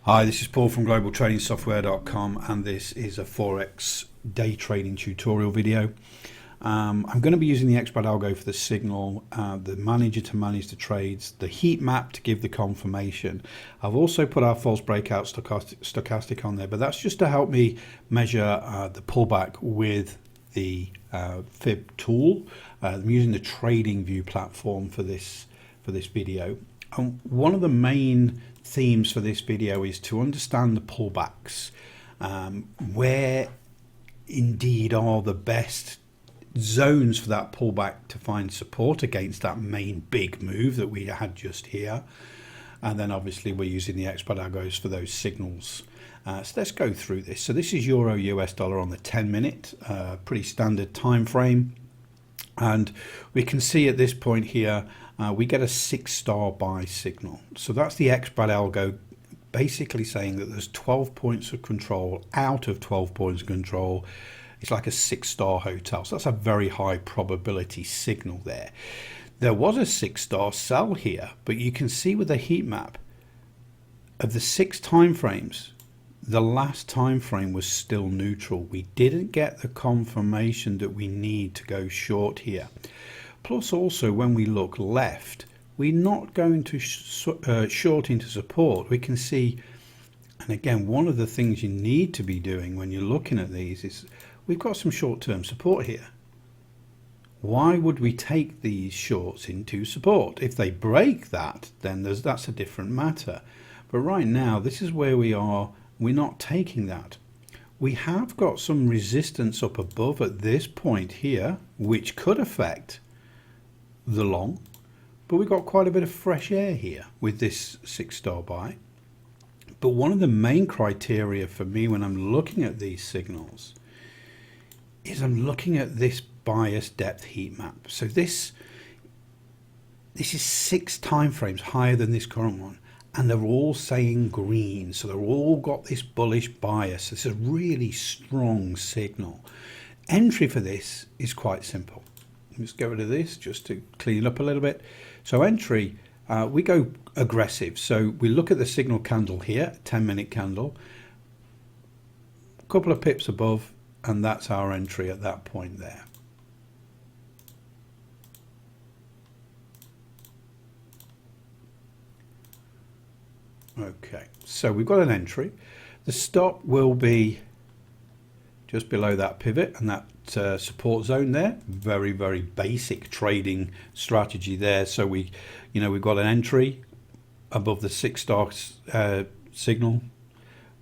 Hi, this is Paul from globaltradingsoftware.com, and this is a Forex day trading tutorial video. I'm going to be using the expert algo for the signal, the manager to manage the trades, the heat map to give the confirmation. I've also put our false breakout stochastic on there, but that's just to help me measure the pullback with the Fib tool. I'm using the TradingView platform for this video. One of the main themes for this video is to understand the pullbacks, where indeed are the best zones for that pullback to find support against that main big move that we had just here. And then obviously we're using the expert algos for those signals. So let's go through this. So this is Euro US dollar on the 10-minute, pretty standard time frame. And we can see at this point here, we get a 6-star buy signal. So that's the expert algo basically saying that there's 12 points of control out of 12 points of control. It's like a 6-star hotel. So that's a very high probability signal there. There was a 6-star sell here, but you can see with the heat map of the 6 time frames, the last time frame was still neutral. We didn't get the confirmation that we need to go short here. Plus also when we look left, we're not going to short into support. We can see, and again, one of the things you need to be doing when you're looking at these is we've got some short-term support here. Why would we take these shorts into support? If they break that, then that's a different matter. But right now, this is where we are. We're not taking that. We have got some resistance up above at this point here, which could affect the long, but we've got quite a bit of fresh air here with this 6-star buy. But one of the main criteria for me when I'm looking at these signals is I'm looking at this bias depth heat map. So this is 6 time frames higher than this current one, and they're all saying green, so they're all got this bullish bias. It's a really strong signal. Entry for this is quite simple. Let's get rid of this just to clean it up a little bit. So entry, we go aggressive. So we look at the signal candle here, 10-minute candle, a couple of pips above, and that's our entry at that point there. Okay, so we've got an entry. The stop will be just below that pivot and that support zone there. Very, very basic trading strategy there. So we've got an entry above the 6-star signal.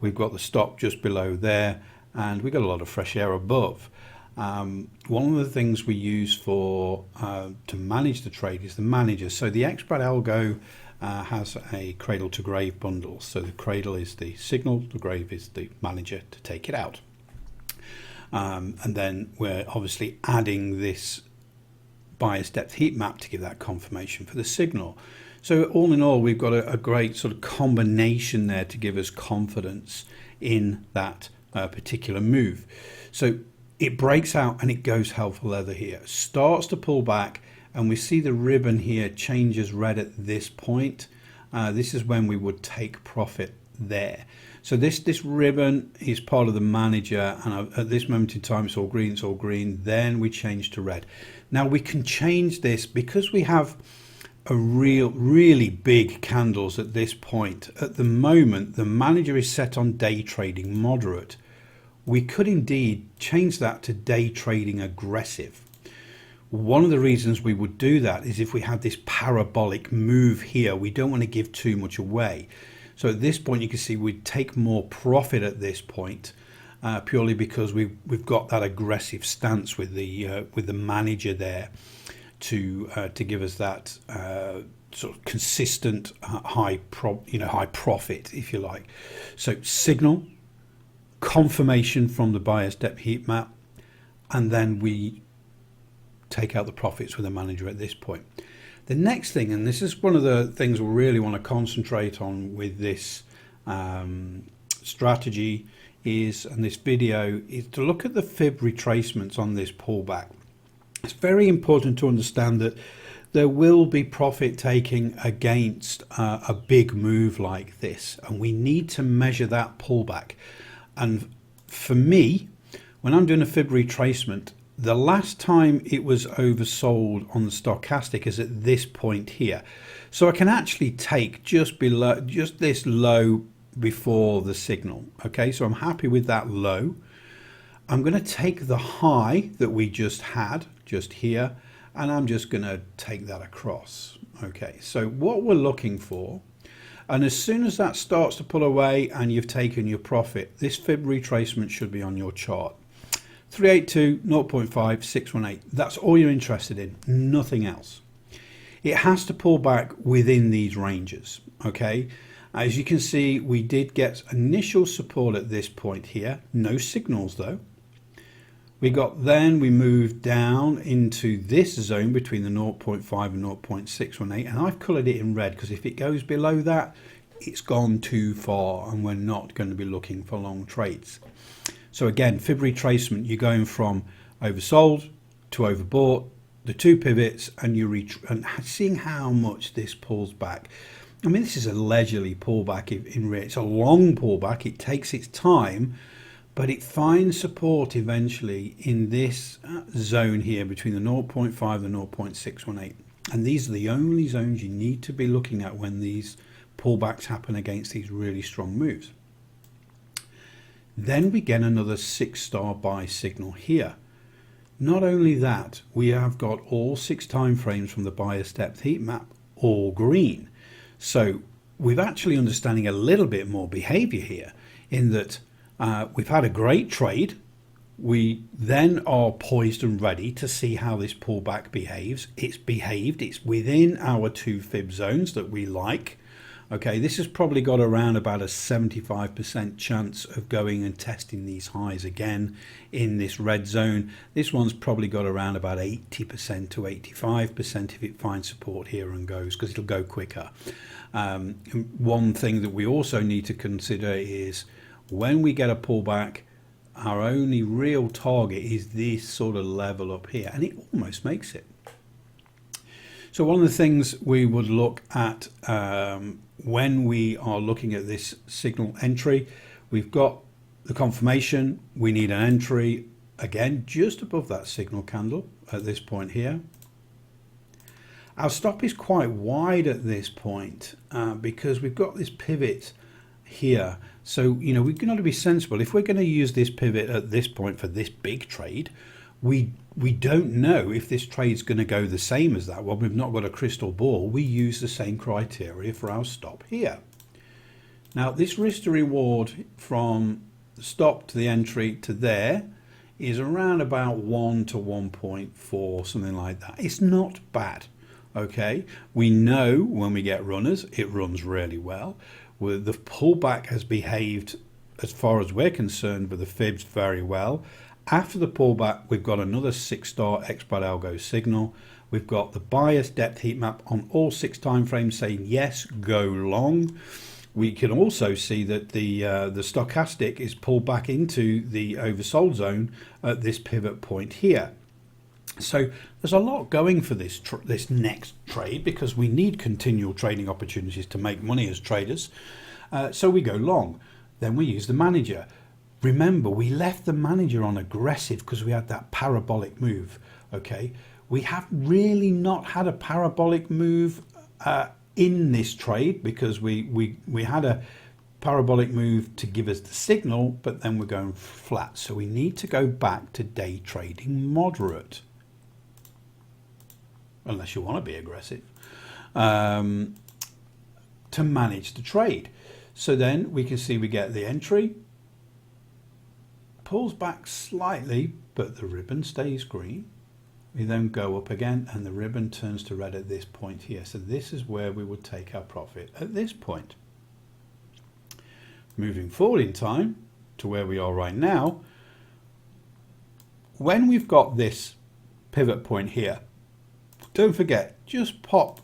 We've got the stop just below there, and we've got a lot of fresh air above. One of the things we use for to manage the trade is the manager. So the expert algo has a cradle to grave bundle. So the cradle is the signal, the grave is the manager to take it out. And then we're obviously adding this bias depth heat map to give that confirmation for the signal. So all in all, we've got a great sort of combination there to give us confidence in that particular move. So it breaks out and it goes hell for leather here, starts to pull back, and we see the ribbon here changes red at this point. This is when we would take profit there. So this ribbon is part of the manager, and at this moment in time it's all green, then we change to red. Now we can change this because we have a really big candles at this point. At the moment the manager is set on day trading moderate. We could indeed change that to day trading aggressive. One of the reasons we would do that is if we had this parabolic move here, we don't want to give too much away. So at this point, you can see we'd take more profit at this point, purely because we've got that aggressive stance with the manager there to give us that sort of consistent high profit, if you like. So signal, confirmation from the bias depth heat map, and then we take out the profits with the manager at this point. The next thing, and this is one of the things we really want to concentrate on with this strategy and this video, is to look at the Fib retracements on this pullback. It's very important to understand that there will be profit taking against a big move like this, and we need to measure that pullback. And for me, when I'm doing a fib retracement, the last time it was oversold on the stochastic is at this point here. So I can actually take just below, just this low before the signal. Okay, so I'm happy with that low. I'm going to take the high that we just had just here, and I'm just going to take that across. Okay, so what we're looking for, and as soon as that starts to pull away and you've taken your profit, this fib retracement should be on your chart. 382, 0.5, 618. That's all you're interested in, nothing else. It has to pull back within these ranges. Okay, as you can see, we did get initial support at this point here, no signals though. We moved down into this zone between the 0.5 and 0.618, and I've colored it in red because if it goes below that, it's gone too far and we're not going to be looking for long trades. So again, fib retracement, you're going from oversold to overbought, the two pivots, and and seeing how much this pulls back. I mean, this is a leisurely pullback. It's a long pullback. It takes its time, but it finds support eventually in this zone here between the 0.5 and 0.618. And these are the only zones you need to be looking at when these pullbacks happen against these really strong moves. Then we get another 6-star buy signal here. Not only that, we have got all 6 time frames from the bias depth heat map all green. So we're actually understanding a little bit more behavior here in that we've had a great trade. We then are poised and ready to see how this pullback behaves. It's behaved. It's within our 2 fib zones that we like. Okay, this has probably got around about a 75% chance of going and testing these highs again in this red zone. This one's probably got around about 80% to 85% if it finds support here and goes, because it'll go quicker. One thing that we also need to consider is when we get a pullback, our only real target is this sort of level up here, and it almost makes it. So one of the things we would look at when we are looking at this signal entry, we've got the confirmation, we need an entry again just above that signal candle at this point here. Our stop is quite wide at this point because we've got this pivot here. So, you know, we're going to be sensible. If we're going to use this pivot at this point for this big trade, we don't know if this trade's going to go the same as that. Well, we've not got a crystal ball. We use the same criteria for our stop here. Now, this risk to reward from the stop to the entry to there is around about 1 to 1.4, something like that. It's not bad. Okay, we know when we get runners, it runs really well. The pullback has behaved, as far as we're concerned, with the fibs very well. After the pullback, we've got another 6-star expert algo signal. We've got the bias depth heat map on all 6 time frames saying yes, go long. We can also see that the stochastic is pulled back into the oversold zone at this pivot point here. So there's a lot going for this next trade because we need continual trading opportunities to make money as traders. So we go long. Then we use the manager. Remember, we left the manager on aggressive because we had that parabolic move. Okay, we have really not had a parabolic move in this trade because we had a parabolic move to give us the signal, but then we're going flat. So we need to go back to day trading moderate. Unless you want to be aggressive, to manage the trade. So then we can see we get the entry, pulls back slightly, but the ribbon stays green. We then go up again and the ribbon turns to red at this point here. So this is where we would take our profit at this point. Moving forward in time to where we are right now, when we've got this pivot point here, don't forget, just pop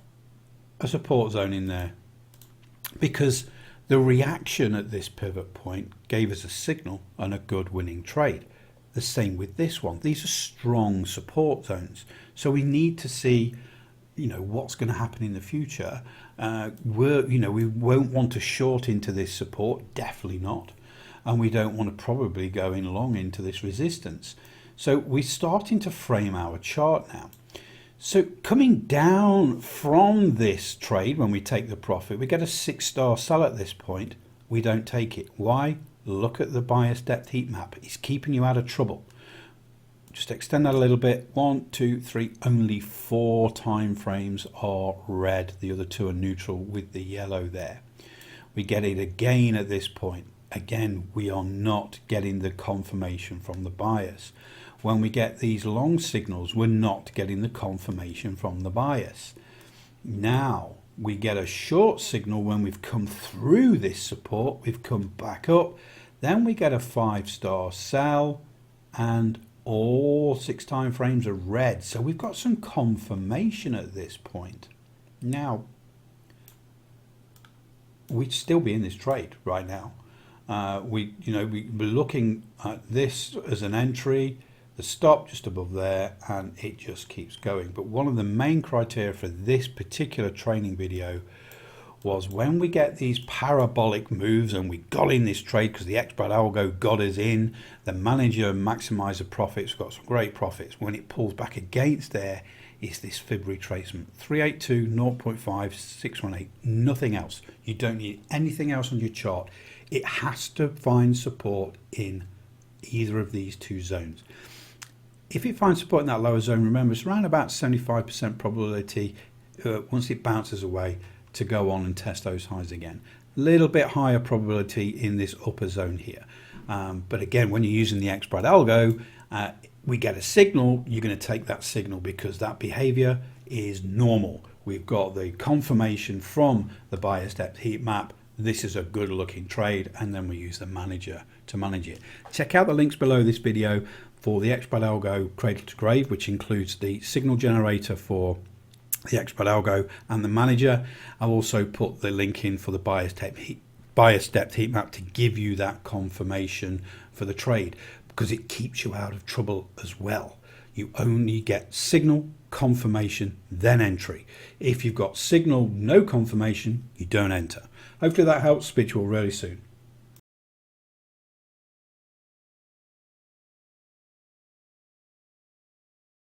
a support zone in there because the reaction at this pivot point gave us a signal and a good winning trade. The same with this one. These are strong support zones. So we need to see what's going to happen in the future. We won't want to short into this support, definitely not, and we don't want to probably go in long into this resistance. So we're starting to frame our chart now. So coming down from this trade, when we take the profit, we get a 6-star sell at this point. We don't take it. Why? Look at the bias depth heat map. It's keeping you out of trouble. Just extend that a little bit. 1, 2, 3, only 4 time frames are red. The other 2 are neutral with the yellow there. We get it again at this point. Again, we are not getting the confirmation from the bias. When we get these long signals, we're not getting the confirmation from the bias. Now we get a short signal when we've come through this support, we've come back up, then we get a 5-star sell, and all 6 time frames are red. So we've got some confirmation at this point. Now we'd still be in this trade right now. We're looking at this as an entry, the stop just above there, and it just keeps going. But one of the main criteria for this particular training video was when we get these parabolic moves, and we got in this trade because the expert algo got us in, the manager maximizer the profits, got some great profits. When it pulls back against there is this fib retracement, 382, 0.5, 618, nothing else. You don't need anything else on your chart. It has to find support in either of these 2 zones. If it finds support in that lower zone, remember it's around about 75% probability once it bounces away to go on and test those highs again. A little bit higher probability in this upper zone here. But again, when you're using the expert algo, we get a signal, you're going to take that signal because that behavior is normal. We've got the confirmation from the bias depth heat map. This is a good looking trade, and then we use the manager to manage it. Check out the links below this video for the expert algo cradle to grave, which includes the signal generator for the expert algo and the manager. I'll also put the link in for the bias depth heat map to give you that confirmation for the trade, because it keeps you out of trouble as well. You only get signal, confirmation, then entry. If you've got signal, no confirmation, you don't enter. Hopefully that helps. Speak to you all really soon.